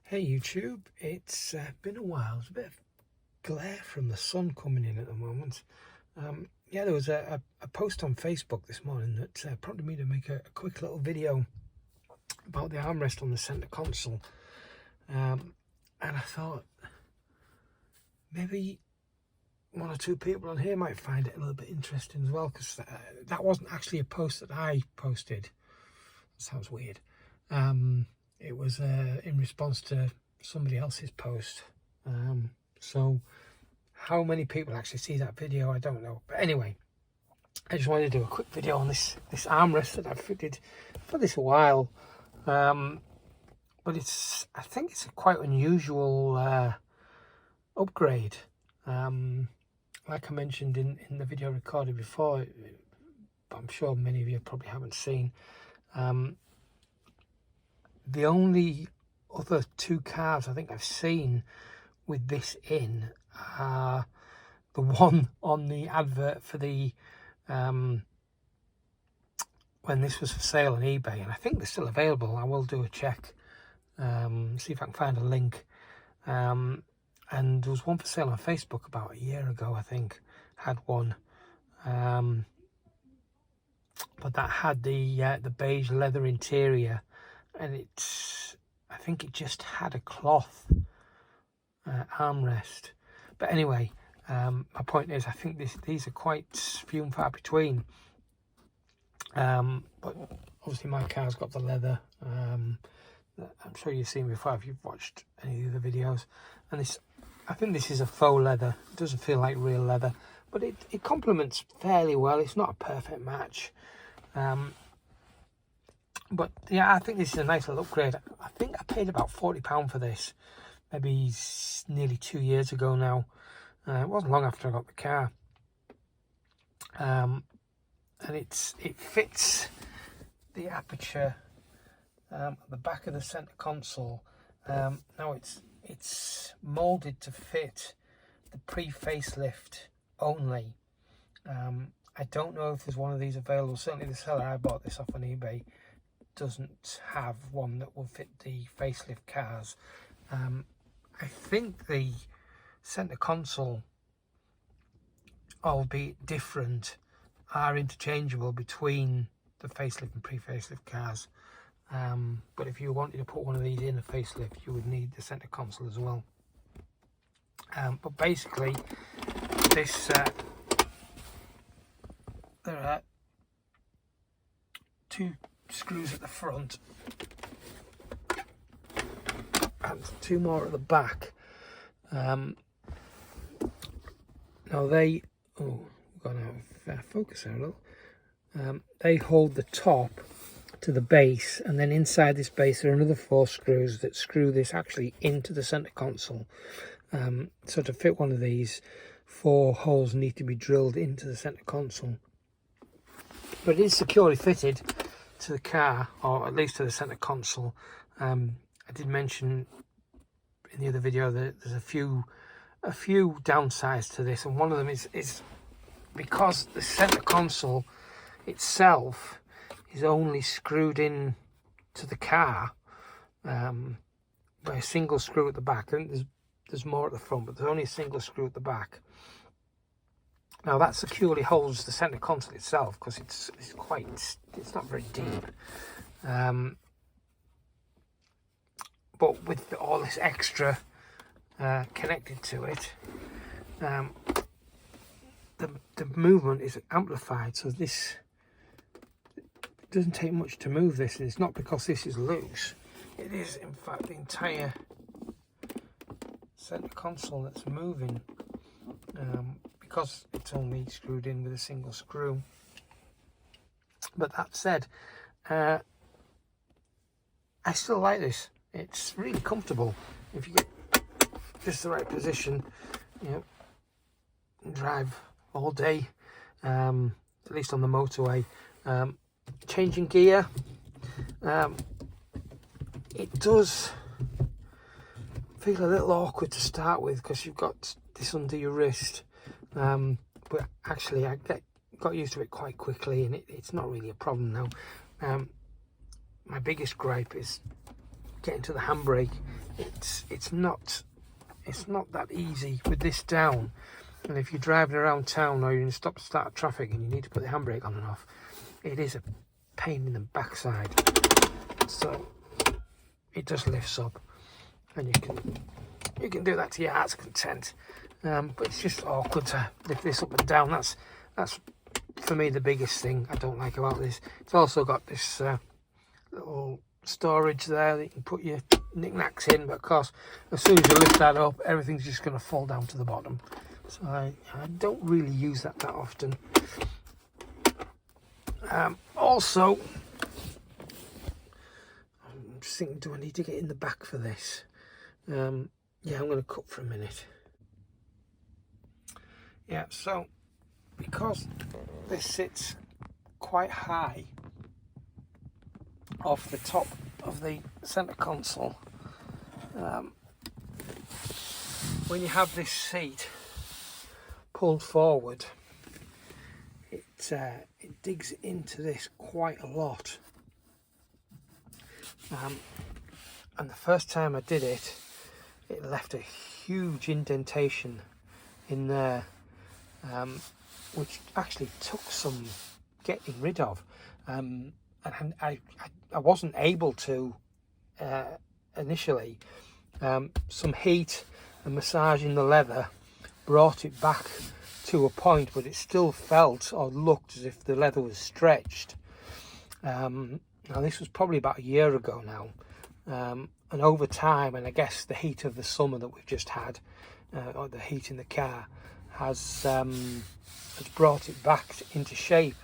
Hey YouTube, it's been a while. There's a bit of glare from the sun coming in at the moment. Yeah, there was a post on Facebook this morning that prompted me to make a quick little video about the armrest on the centre console. And I thought maybe one or two people on here might find it a little bit interesting as well, because that wasn't actually a post that I posted. That sounds weird. It was in response to somebody else's post. So how many people actually see that video, I don't know. But anyway, I just wanted to do a quick video on this armrest that I've fitted for this a while. But I think it's a quite unusual upgrade. Like I mentioned in the video recorded before, but I'm sure many of you probably haven't seen. The only other two cars I think I've seen with this in are the one on the advert for the when this was for sale on eBay, and I think they're still available. I will do a check, see if I can find a link. And there was one for sale on Facebook about a year ago, I think, had one, but that had the beige leather interior, and I think it just had a cloth armrest. But anyway, my point is, I think these are quite few and far between. But obviously my car's got the leather. I'm sure you've seen before if you've watched any of the other videos. And I think this is a faux leather. It doesn't feel like real leather, but it complements fairly well. It's not a perfect match. But yeah, I think this is a nice little upgrade. I think I paid about £40 for this, maybe nearly 2 years ago now. It wasn't long after I got the car. And it fits the aperture at the back of the centre console. Now it's moulded to fit the pre-facelift only. I don't know if there's one of these available. Certainly the seller I bought this off on eBay doesn't have one that will fit the facelift cars. I think the centre console, albeit different, are interchangeable between the facelift and pre-facelift cars. But if you wanted to put one of these in a facelift, you would need the centre console as well. But basically, this there are two screws at the front and two more at the back. Now they, we've gone out of focus there a little. They hold the top to the base, and then inside this base there are another 4 screws that screw this actually into the centre console. So to fit one of these, 4 holes need to be drilled into the centre console. But it is securely fitted to the car, or at least to the centre console. I did mention in the other video that there's a few downsides to this, and one of them is because the centre console itself is only screwed in to the car by a single screw at the back. I think there's more at the front, but there's only a single screw at the back. Now that securely holds the centre console itself, because it's not very deep. But with all this extra connected to it, the movement is amplified. So this, it doesn't take much to move this, and it's not because this is loose. It is in fact the entire centre console that's moving. Because it's only screwed in with a single screw. But that said, I still like this. It's really comfortable if you get just the right position, you know, and drive all day, at least on the motorway. Changing gear, it does feel a little awkward to start with because you've got this under your wrist. But actually I got used to it quite quickly, and it's not really a problem now. My biggest gripe is getting to the handbrake it's not that easy with this down. And if you're driving around town or you're in stop-start traffic and you need to put the handbrake on and off, it is a pain in the backside. So it just lifts up, and you can do that to your heart's content. But it's just awkward to lift this up and down. That's for me the biggest thing I don't like about this. It's also got this little storage there that you can put your knickknacks in, but of course as soon as you lift that up, everything's just going to fall down to the bottom. So I don't really use that often. Also, I'm just thinking, do I need to get in the back for this? Yeah, I'm going to cut for a minute. Yeah, so because this sits quite high off the top of the centre console, when you have this seat pulled forward, it digs into this quite a lot. And the first time I did it, it left a huge indentation in there, which actually took some getting rid of. And I wasn't able to initially. Some heat and massaging the leather brought it back to a point, but it still felt or looked as if the leather was stretched. Now this was probably about a year ago now, and over time, and I guess the heat of the summer that we've just had, or the heat in the car, has brought it back into shape,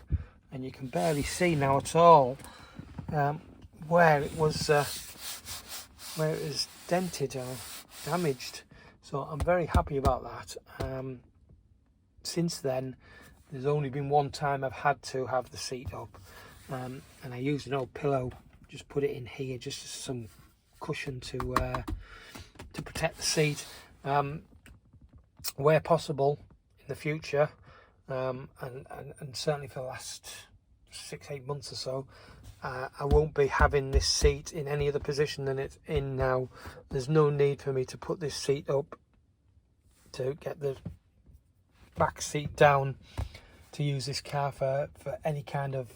and you can barely see now at all where it was dented or damaged. So I'm very happy about that. Since then, there's only been one time I've had to have the seat up, and I used an old pillow, just put it in here just as some cushion to protect the seat. Where possible in the future, and certainly for the last 6-8 months or so, I won't be having this seat in any other position than it's in now. There's no need for me to put this seat up to get the back seat down to use this car for any kind of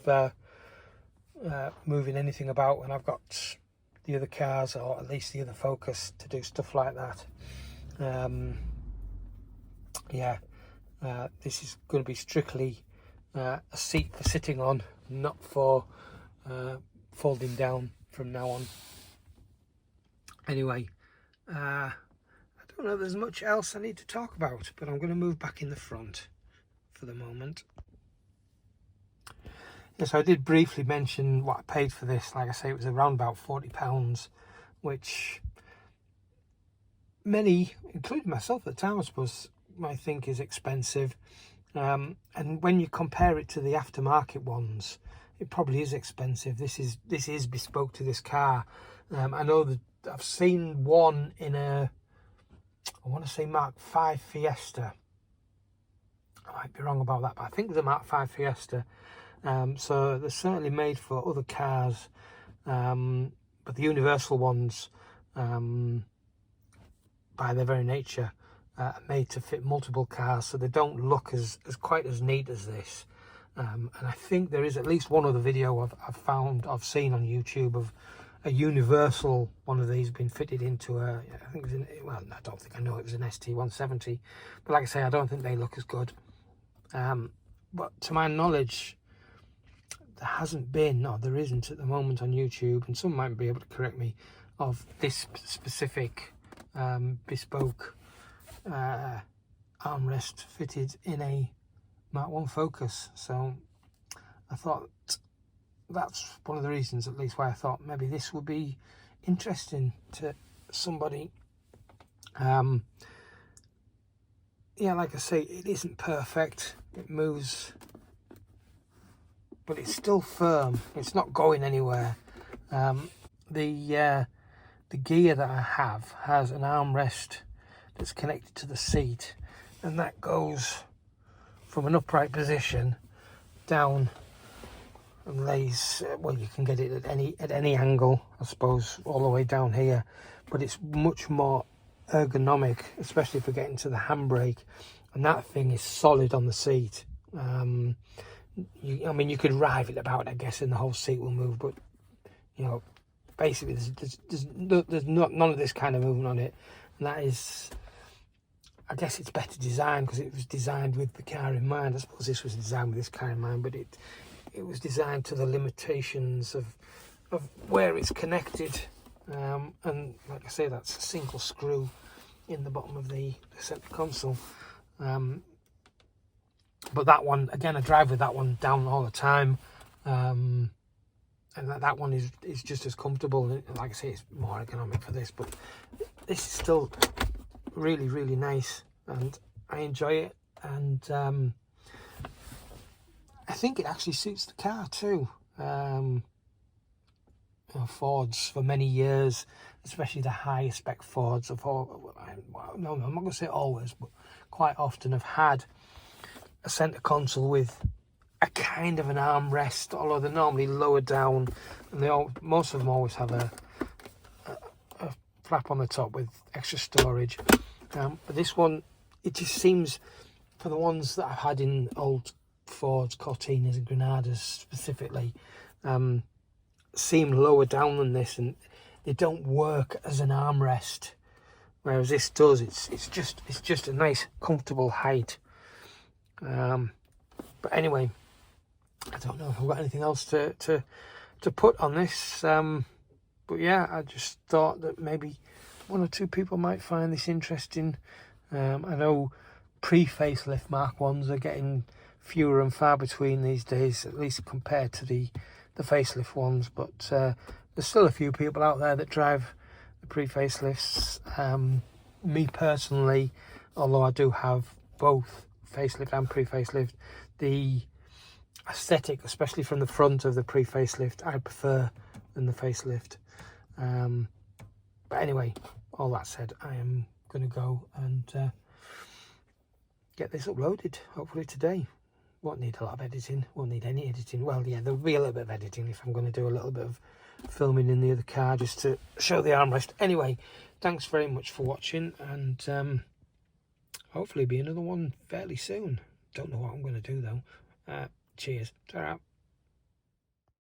moving anything about when I've got the other cars, or at least the other Focus, to do stuff like that. This is going to be strictly a seat for sitting on, not for folding down from now on. Anyway, I don't know if there's much else I need to talk about, but I'm going to move back in the front for the moment. Yes, I did briefly mention what I paid for this. Like I say, it was around about £40, which many, including myself at the time, I suppose, might think is expensive. And when you compare it to the aftermarket ones, it probably is expensive. This is bespoke to this car. I know that I've seen one in I want to say Mark 5 Fiesta. I might be wrong about that, but I think it's a Mark 5 Fiesta. So they're certainly made for other cars, but the universal ones, by their very nature, are made to fit multiple cars, so they don't look as quite as neat as this. And I think there is at least one other video I've seen on YouTube of a universal one of these being fitted into I think it was I don't think I know it was an ST170, but like I say, I don't think they look as good. But to my knowledge, there hasn't been, or there isn't at the moment on YouTube, and some might be able to correct me, of this specific bespoke armrest fitted in a Mark 1 Focus. So I thought that's one of the reasons, at least, why I thought maybe this would be interesting to somebody. Yeah, like I say, it isn't perfect. It moves, but it's still firm. It's not going anywhere. The gear that I have has an armrest that's connected to the seat, and that goes from an upright position down and lays, well, you can get it at any angle, I suppose, all the way down here, but it's much more ergonomic, especially if we get into the handbrake, and that thing is solid on the seat. I mean, you could drive it about, I guess, and the whole seat will move, but you know, basically there's none of this kind of movement on it, and that is, I guess it's better designed because it was designed with the car in mind. I suppose this was designed with this car in mind, but it was designed to the limitations of where it's connected, and like I say, that's a single screw in the bottom of the centre console. But that one, again, I drive with that one down all the time, and that one is just as comfortable. Like I say, it's more ergonomic for this, but this is still really, really nice, and I enjoy it, and I think it actually suits the car too. You know, Fords for many years, especially the higher spec Fords, I'm not going to say always, but quite often have had a centre console with a kind of an armrest, although they're normally lower down, and most of them always have a flap on the top with extra storage. But this one, it just seems, for the ones that I've had in old Fords, Cortinas and Granadas specifically, seem lower down than this, and they don't work as an armrest, whereas this does. It's just a nice comfortable height. But anyway, I don't know if I've got anything else to put on this, but yeah, I just thought that maybe one or two people might find this interesting. I know pre-facelift Mark 1s are getting fewer and far between these days, at least compared to the facelift ones, but there's still a few people out there that drive the pre-facelifts. Me personally, although I do have both facelift and pre-facelift, the aesthetic, especially from the front of the pre-facelift, I prefer than the facelift. But anyway, all that said, I am going to go and get this uploaded, hopefully today. Won't need a lot of editing, won't need any editing. Well, yeah, there'll be a little bit of editing if I'm going to do a little bit of filming in the other car just to show the armrest. Anyway, thanks very much for watching, and hopefully be another one fairly soon. Don't know what I'm going to do though. Cheers. Ta-ra.